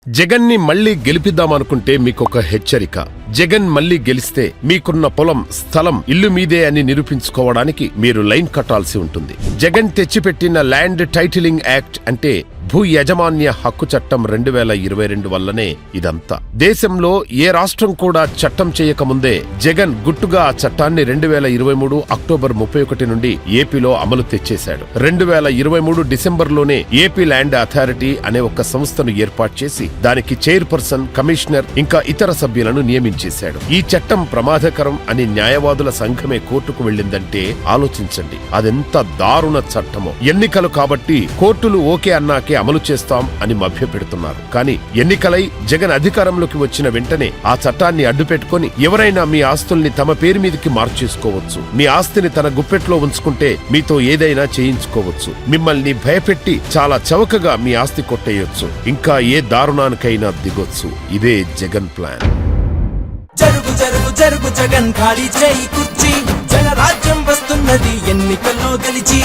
జగన్ ని మళ్లీ గెలిపిద్దామనుకుంటే మీకొక హెచ్చరిక. జగన్ మళ్లీ గెలిస్తే మీకున్న పొలం, స్థలం, ఇల్లు మీదే అని నిరూపించుకోవడానికి మీరు లైన్ కట్టాల్సి ఉంటుంది. జగన్ తెచ్చిపెట్టిన ల్యాండ్ టైటిలింగ్ యాక్ట్ అంటే భూ యజమాన్య హక్కు చట్టం 2022 వల్లనే ఇదంతా. దేశంలో ఏ రాష్ట్రం కూడా చట్టం చేయకముందే జగన్ గుట్టుగా ఆ చట్టాన్ని 2023 అక్టోబర్ 31 నుండి ఏపీలో అమలు తెచ్చేశాడు. 2023 డిసెంబర్లోనే ఏపీ ల్యాండ్ అథారిటీ అనే ఒక సంస్థను ఏర్పాటు చేసి దానికి చైర్పర్సన్, కమిషనర్ ఇంకా ఇతర సభ్యులను నియమించేశాడు. ఈ చట్టం ప్రమాదకరం అని న్యాయవాదుల సంఘమే కోర్టుకు వెళ్లిందంటే ఆలోచించండి, అదెంత దారుణ చట్టమో. ఎన్నికలు కాబట్టి కోర్టులు ఓకే అన్నాకే అమలు చేస్తాం అని మభ్యపెడుతున్నారు. కానీ ఎన్నికలై జగన్ అధికారంలోకి వచ్చిన వెంటనే ఆ చట్టాన్ని అడ్డుపెట్టుకుని ఎవరైనా మీ ఆస్తుల్ని తమ పేరు మీదకి మార్చేసుకోవచ్చు. మీ ఆస్తిని తన గుప్పెట్లో ఉంచుకుంటే మీతో ఏదైనా చేయించుకోవచ్చు. మిమ్మల్ని భయపెట్టి చాలా చవకగా మీ ఆస్తి కొట్టేయొచ్చు. ఇంకా ఏ దారుణానికైనా దిగొచ్చు. ఇదే జగన్ ప్లాన్. జరుగు జరుగు జరుగు జగన్ ఖాళీ చేయి కుర్చీ, జనరాజ్యం వస్తున్నది ఎన్నికల్లో గెలిచి.